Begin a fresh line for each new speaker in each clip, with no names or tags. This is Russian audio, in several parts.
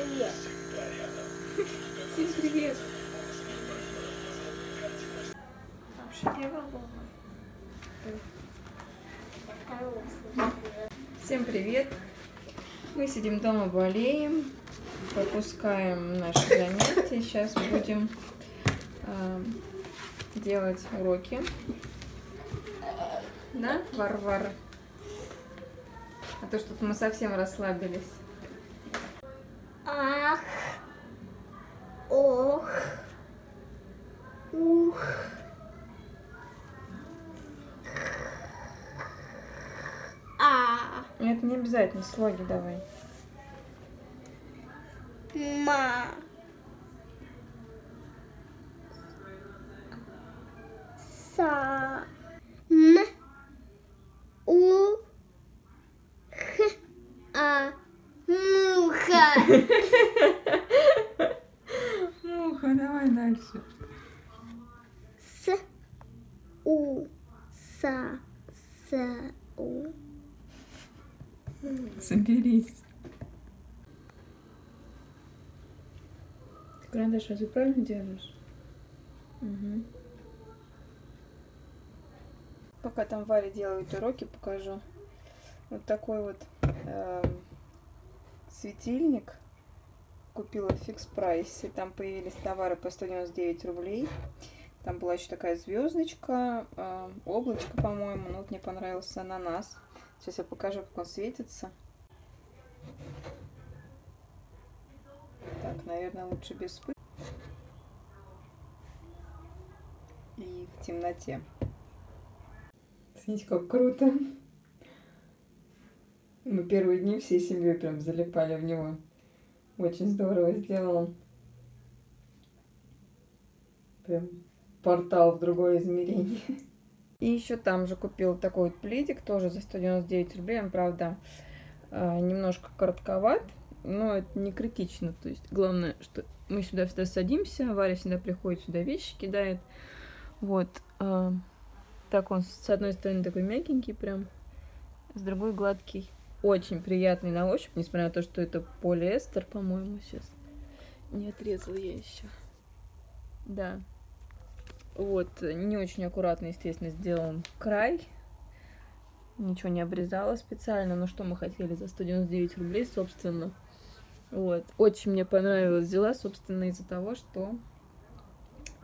привет.
Всем привет. Вообще первая была. Всем привет. Мы сидим дома, болеем, пропускаем наши занятия. Сейчас будем делать уроки. Да, Варвара? А то что-то мы совсем расслабились.
Ах. Ох. Ух. А.
Это не обязательно, слоги давай.
Ма. Са. М. У. Х. А. Муха.
Муха, давай дальше.
С. У. Са. С. У.
Соберись. Ты карандаш разве правильно держишь? Угу. Пока там Варя делает уроки, покажу. Вот такой вот светильник. Купила в фикс прайсе. Там появились товары по 199 рублей. Там была еще такая звездочка, облачко, по-моему. Ну, вот мне понравился ананас. Сейчас я покажу, как он светится. Так, наверное, лучше без вспышки. И в темноте. Смотрите, как круто. Мы первые дни всей семьей прям залипали в него. Очень здорово сделал. Прям портал в другое измерение. И еще там же купила такой вот пледик, тоже за 199 рублей. Он, правда, немножко коротковат, но это не критично. То есть главное, что мы сюда всегда садимся, Варя всегда приходит сюда, вещи кидает. Вот. Так он с одной стороны такой мягенький прям, с другой гладкий. Очень приятный на ощупь, несмотря на то, что это полиэстер, по-моему, сейчас. Не отрезала я еще. Да. Вот, не очень аккуратно, естественно, сделан край. Ничего не обрезала специально, но что мы хотели за 199 рублей, собственно. Вот, очень мне понравилось. Взяла, собственно, из-за того, что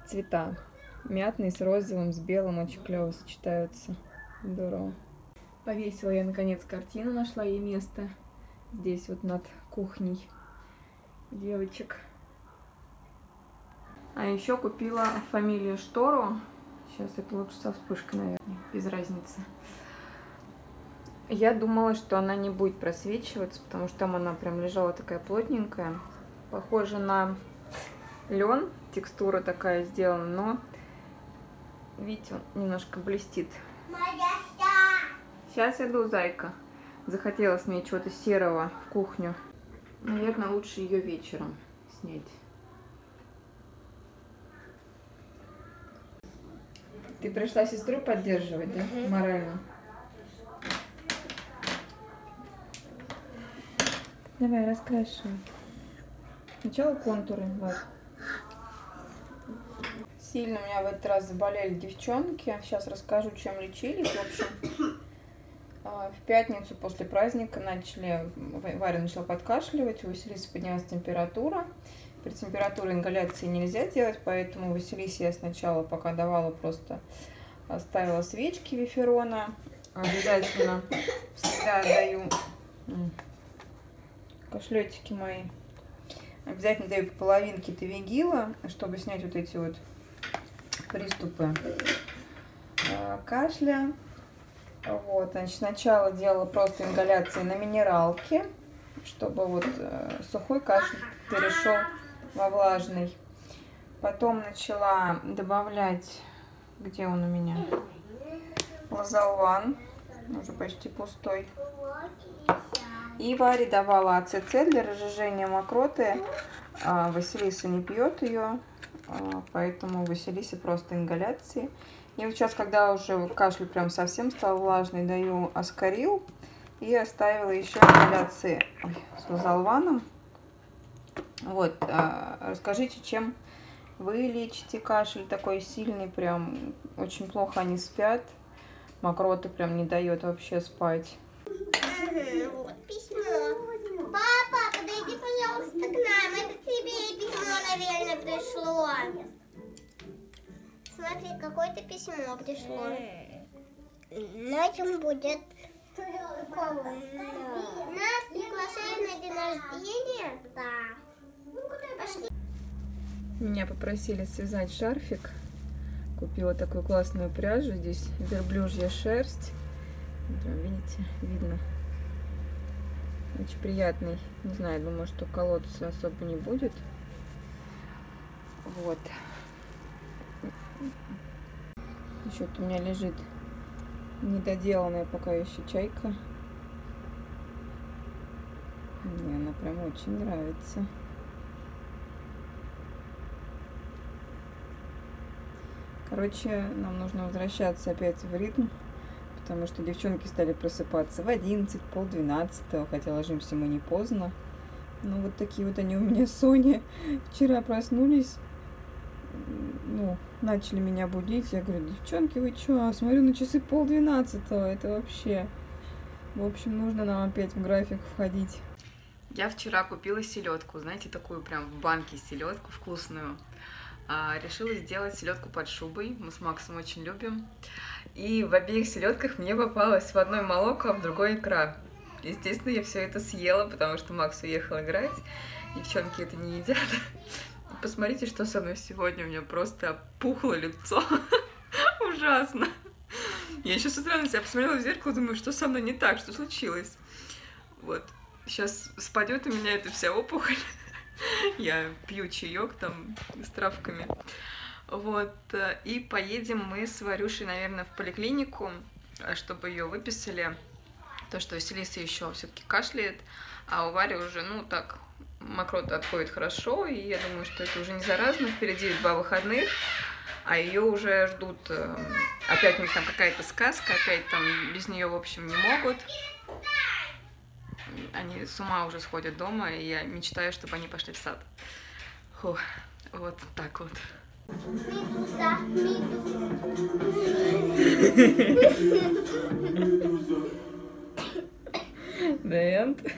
цвета мятный с розовым, с белым очень клево сочетаются. Здорово. Повесила я, наконец, картину, нашла ей место. Здесь вот над кухней девочек. А еще купила фамилию штору. Сейчас это лучше со вспышкой, наверное, без разницы. Я думала, что она не будет просвечиваться, потому что там она прям лежала такая плотненькая. Похожа на лен, текстура такая сделана, но, видите, он немножко блестит. Сейчас иду, зайка. Захотелось мне чего-то серого в кухню. Наверное, лучше ее вечером снять. Ты пришла сестру поддерживать, да? Морально. Давай, раскрашивай. Сначала контуры, вот. Сильно у меня в этот раз заболели девчонки. Сейчас расскажу, чем лечились. В общем, в пятницу после праздника Варя начала подкашливать, у Василисы поднялась температура. При температуре ингаляции нельзя делать, поэтому Василисе я сначала, пока давала, просто ставила свечки виферона. Обязательно всегда даю кашлетики мои. Обязательно даю по половинке тавигила, чтобы снять вот эти вот приступы кашля. Вот, значит, сначала делала просто ингаляции на минералке, чтобы вот сухой кашель перешел во влажный. Потом начала добавлять, где он у меня, лазолван, уже почти пустой. И Варе давала АЦЦ для разжижения мокроты. Василиса не пьет ее, поэтому Василисе просто ингаляции. И вот сейчас, когда уже кашель прям совсем стал влажный, даю аскарил. И оставила еще ингаляции с лазолваном. Вот, расскажите, чем вы лечите кашель такой сильный, прям очень плохо они спят. Мокрота прям не дает вообще спать.
Вот письмо. Папа, подойди, пожалуйста, к нам. Это тебе письмо, наверное, пришло. Смотри, какое-то письмо пришло. На чем будет? Нас приглашают на день рождения? Да. Пошли.
Меня попросили связать шарфик. Купила такую классную пряжу. Здесь верблюжья шерсть. Прям, видите, видно. Очень приятный. Не знаю, думаю, что колоться особо не будет. Вот. Еще вот у меня лежит недоделанная пока еще чайка. Мне она прям очень нравится. Короче, нам нужно возвращаться опять в ритм, потому что девчонки стали просыпаться в 11, полдвенадцатого, хотя ложимся мы не поздно. Ну, вот такие вот они у меня Соня. Вчера проснулись, ну, начали меня будить. Я говорю, девчонки, вы чё? Смотрю на часы полдвенадцатого, это вообще... В общем, нужно нам опять в график входить. Я вчера купила селедку, знаете, такую прям в банке селедку вкусную. Решила сделать селедку под шубой. Мы с Максом очень любим. И в обеих селедках мне попалось в одной молоко, а в другой икра. Естественно, я все это съела, потому что Макс уехал играть. Девчонки это не едят. Посмотрите, что со мной сегодня. У меня просто опухло лицо. Ужасно. Я еще с утра на себя посмотрела в зеркало, думаю, что со мной не так, что случилось. Вот. Сейчас спадет у меня эта вся опухоль. Я пью чаек там с травками. Вот. И поедем мы с Варюшей, наверное, в поликлинику, чтобы ее выписали. То, что Василиса еще все-таки кашляет, а у Вари уже, ну, так, мокрота отходит хорошо, и я думаю, что это уже не заразно. Впереди 2 выходных, а ее уже ждут. Опять у них там какая-то сказка, опять там без нее, в общем, не могут. Они с ума уже сходят дома, и я мечтаю, чтобы они пошли в сад. Фух, вот так вот.
Медуза,
The end.